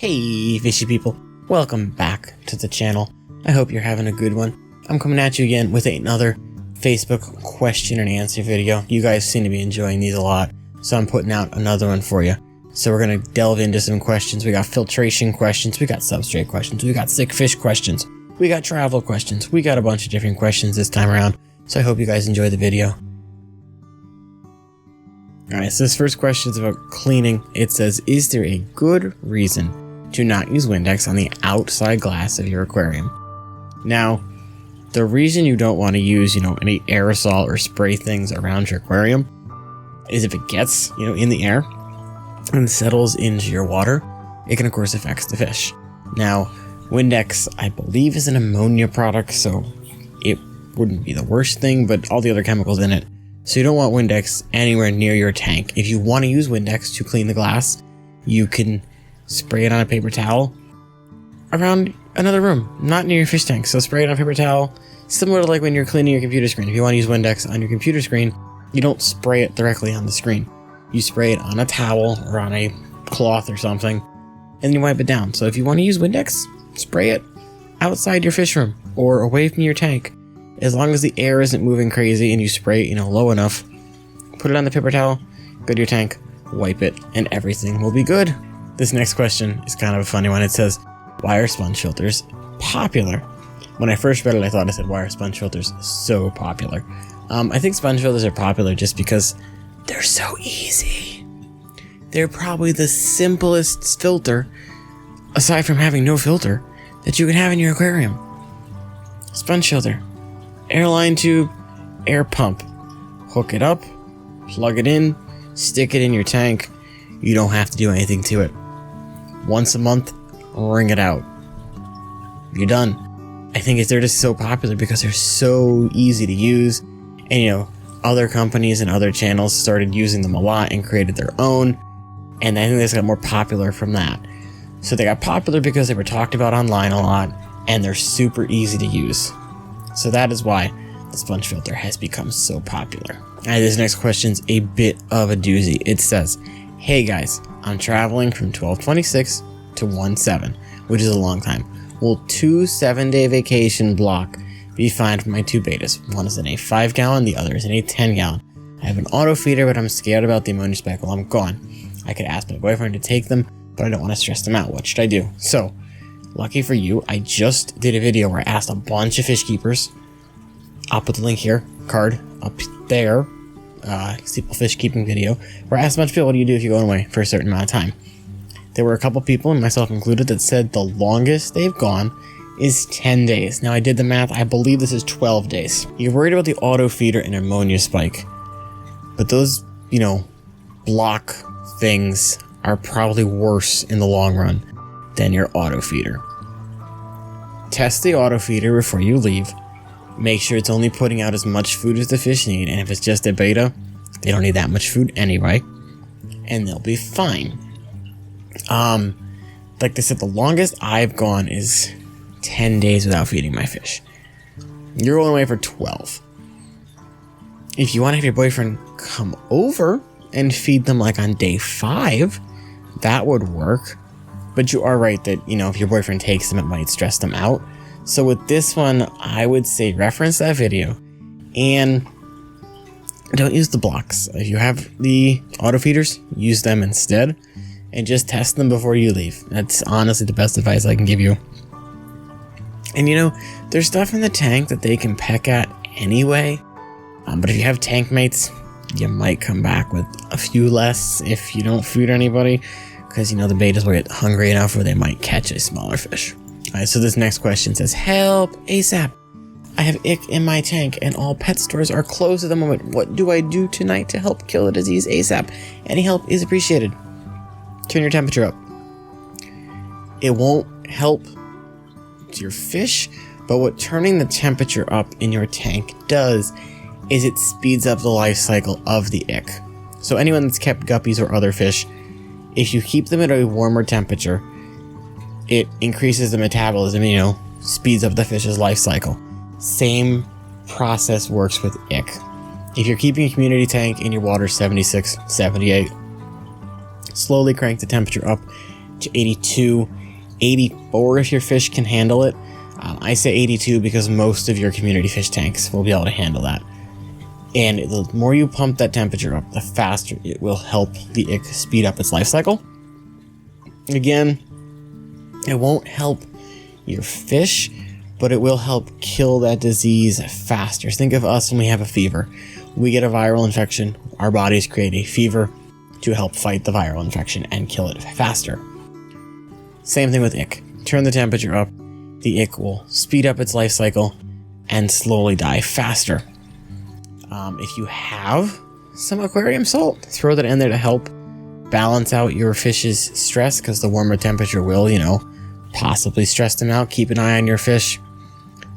Hey fishy people, welcome back to the channel. I hope you're having a good one. I'm coming at you again with another Facebook question and answer video. You guys seem to be enjoying these a lot, so I'm putting out another one for you. So we're going to delve into some questions. We got filtration questions, we got substrate questions, we got sick fish questions, we got travel questions, we got a bunch of different questions this time around. So I hope you guys enjoy the video. Alright, so this first question is about cleaning. It says, is there a good reason to not use Windex on the outside glass of your aquarium? Now, the reason you don't want to use, any aerosol or spray things around your aquarium is if it gets, in the air and settles into your water, it can of course affect the fish. Now, Windex, I believe, is an ammonia product, so it wouldn't be the worst thing, but all the other chemicals in it. So you don't want Windex anywhere near your tank. If you want to use Windex to clean the glass, you can spray it on a paper towel around another room, not near your fish tank. So spray it on a paper towel, similar to like when you're cleaning your computer screen. If you want to use Windex on your computer screen, you don't spray it directly on the screen. You spray it on a towel or on a cloth or something, and you wipe it down. So if you want to use Windex, spray it outside your fish room or away from your tank. As long as the air isn't moving crazy and you spray it, low enough, put it on the paper towel, go to your tank, wipe it, and everything will be good. This next question is kind of a funny one. It says, why are sponge filters popular? When I first read it, I thought it said, why are sponge filters so popular? I think sponge filters are popular just because they're so easy. They're probably the simplest filter, aside from having no filter, that you can have in your aquarium. Sponge filter. Airline tube, air pump. Hook it up, plug it in, stick it in your tank. You don't have to do anything to it. Once a month, wring it out. You're done. I think they're just so popular because they're so easy to use. And other companies and other channels started using them a lot and created their own. And I think they just got more popular from that. So they got popular because they were talked about online a lot and they're super easy to use. So that is why the sponge filter has become so popular. Alright, this next question's a bit of a doozy. It says, hey guys, I'm traveling from 12/26 to 1/7, which is a long time. Will 2 7-day vacation block be fine for my two betas? One is in a 5-gallon, the other is in a 10-gallon. I have an auto feeder, but I'm scared about the ammonia spike while I'm gone. I could ask my boyfriend to take them, but I don't want to stress them out. What should I do? So, lucky for you, I just did a video where I asked a bunch of fish keepers. I'll put the link here, card up there, simple fish keeping video, where I asked a bunch of people, what do you do if you're going away for a certain amount of time? There were a couple people, and myself included, that said the longest they've gone is 10 days. Now I did the math, I believe this is 12 days. You're worried about the auto feeder and ammonia spike, but those, block things are probably worse in the long run than your auto feeder. Test the auto feeder before you leave. Make sure it's only putting out as much food as the fish need, and if it's just a beta, they don't need that much food anyway, and they'll be fine. Like they said, the longest I've gone is 10 days without feeding my fish. You're going away for 12. If you want to have your boyfriend come over and feed them like on day 5, that would work. But you are right that, if your boyfriend takes them, it might stress them out. So with this one, I would say reference that video and don't use the blocks. If you have the auto feeders, use them instead and just test them before you leave. That's honestly the best advice I can give you. And there's stuff in the tank that they can peck at anyway. But if you have tank mates, you might come back with a few less if you don't feed anybody. Because, the betas will get hungry enough where they might catch a smaller fish. Alright, so this next question says, help ASAP. I have ick in my tank and all pet stores are closed at the moment. What do I do tonight to help kill the disease ASAP? Any help is appreciated. Turn your temperature up. It won't help your fish, but what turning the temperature up in your tank does is it speeds up the life cycle of the ick. So anyone that's kept guppies or other fish, if you keep them at a warmer temperature, it increases the metabolism, speeds up the fish's life cycle. Same process works with ick. If you're keeping a community tank and your water's 76, 78, slowly crank the temperature up to 82, 84 if your fish can handle it. I say 82 because most of your community fish tanks will be able to handle that. And the more you pump that temperature up, the faster it will help the ick speed up its life cycle. Again, it won't help your fish, but it will help kill that disease faster. Think of us when we have a fever. We get a viral infection, our bodies create a fever to help fight the viral infection and kill it faster. Same thing with ick. Turn the temperature up, the ick will speed up its life cycle and slowly die faster. If you have some aquarium salt, throw that in there to help balance out your fish's stress, because the warmer temperature will, possibly stress them out. Keep an eye on your fish.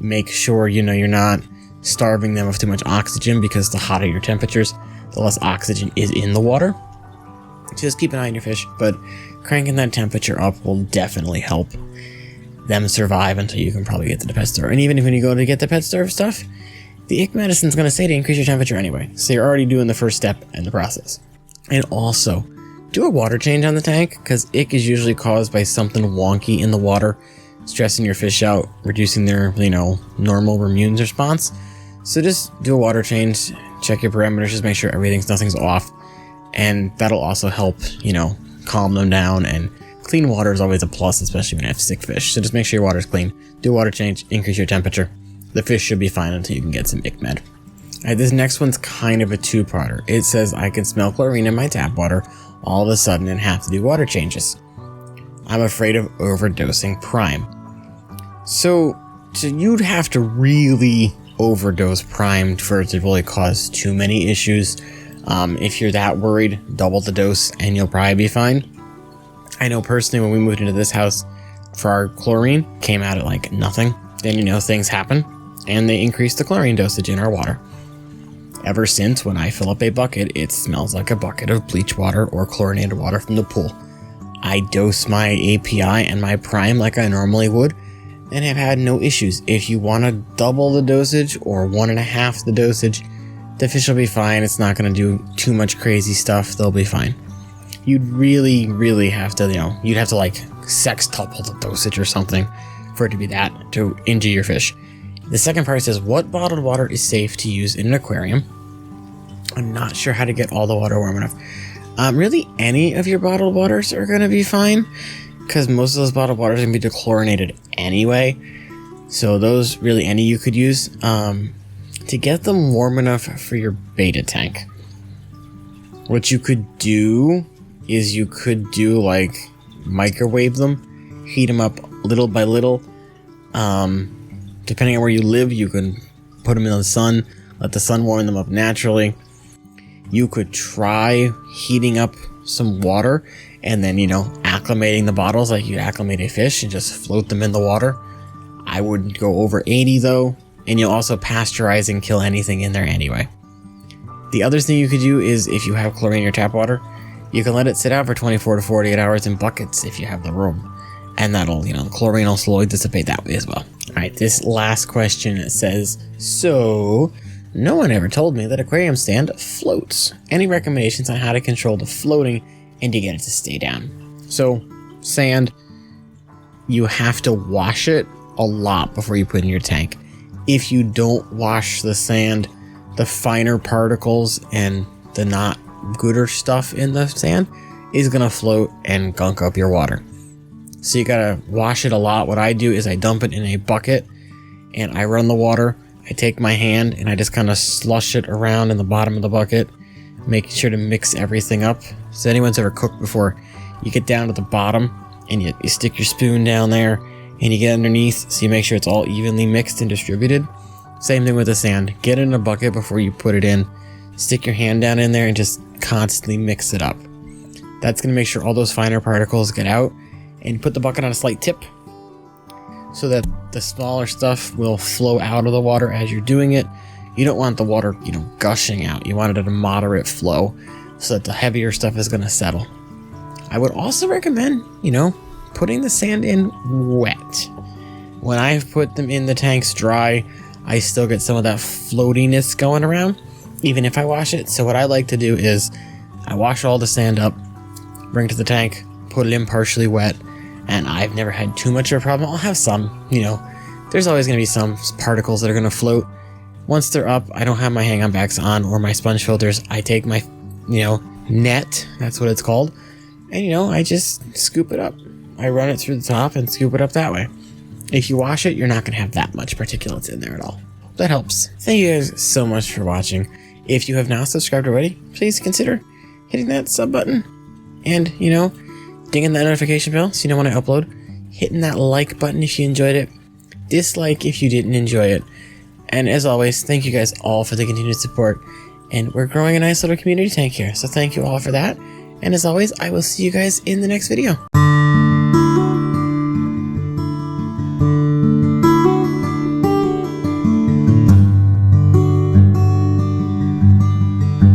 Make sure, you're not starving them of too much oxygen, because the hotter your temperatures, the less oxygen is in the water. Just keep an eye on your fish, but cranking that temperature up will definitely help them survive until you can probably get to the pet store. And even if when you go to get the pet store stuff, the ick medicine is going to say to increase your temperature anyway. So you're already doing the first step in the process. And also, do a water change on the tank, because ick is usually caused by something wonky in the water, stressing your fish out, reducing their, normal immune response. So just do a water change, check your parameters, just make sure nothing's off. And that'll also help, calm them down. And clean water is always a plus, especially when you have sick fish. So just make sure your water's clean. Do a water change, increase your temperature. The fish should be fine until you can get some ick med. Alright, this next one's kind of a two-parter. It says, I can smell chlorine in my tap water all of a sudden and have to do water changes. I'm afraid of overdosing prime. So you'd have to really overdose prime for it to really cause too many issues. If you're that worried, double the dose and you'll probably be fine. I know personally when we moved into this house, for our chlorine, came out at like nothing. Then things happen, and they increase the chlorine dosage in our water. Ever since, when I fill up a bucket, it smells like a bucket of bleach water or chlorinated water from the pool. I dose my API and my prime like I normally would, and have had no issues. If you want to double the dosage or 1.5 the dosage, the fish will be fine. It's not going to do too much crazy stuff. They'll be fine. You'd really, really have to, you'd have to like sextuple the dosage or something for it to be that, to injure your fish. The second part says, what bottled water is safe to use in an aquarium? I'm not sure how to get all the water warm enough. Really, any of your bottled waters are going to be fine, because most of those bottled waters are going to be dechlorinated anyway. So those, really any you could use. To get them warm enough for your beta tank, what you could do is like microwave them, heat them up little by little. Depending on where you live, you can put them in the sun, let the sun warm them up naturally. You could try heating up some water and then, acclimating the bottles like you'd acclimate a fish and just float them in the water. I wouldn't go over 80 though, and you'll also pasteurize and kill anything in there anyway. The other thing you could do is, if you have chlorine in your tap water, you can let it sit out for 24 to 48 hours in buckets if you have the room. And that'll, chlorine will slowly dissipate that way as well. Alright, this last question says, so, no one ever told me that aquarium sand floats. Any recommendations on how to control the floating and to get it to stay down? So, sand, you have to wash it a lot before you put it in your tank. If you don't wash the sand, the finer particles and the not gooder stuff in the sand is going to float and gunk up your water. So you gotta wash it a lot. What I do is I dump it in a bucket and I run the water. I take my hand and I just kind of slush it around in the bottom of the bucket, making sure to mix everything up. So anyone's ever cooked before, you get down to the bottom and you stick your spoon down there and you get underneath, so you make sure it's all evenly mixed and distributed. Same thing with the sand. Get it in a bucket before you put it in. Stick your hand down in there and just constantly mix it up. That's going to make sure all those finer particles get out. And put the bucket on a slight tip so that the smaller stuff will flow out of the water as you're doing it. You don't want the water, gushing out. You want it at a moderate flow so that the heavier stuff is going to settle. I would also recommend, putting the sand in wet. When I've put them in the tanks dry, I still get some of that floatiness going around, even if I wash it. So what I like to do is I wash all the sand up, bring it to the tank, put put it in partially wet, and I've never had too much of a problem. I'll have some, you know, there's always going to be some particles that are going to float. Once they're up, I don't have my hang-on backs on or my sponge filters. I take my, you know, net, that's what it's called, and, you know, I just scoop it up. I run it through the top and scoop it up that way. If you wash it, you're not going to have that much particulates in there at all. That helps. Thank you guys so much for watching. If you have not subscribed already, please consider hitting that sub button and, you know, dinging that notification bell so you know when I upload. Hitting that like button if you enjoyed it. Dislike if you didn't enjoy it. And as always, thank you guys all for the continued support. And we're growing a nice little community tank here, so thank you all for that. And as always, I will see you guys in the next video.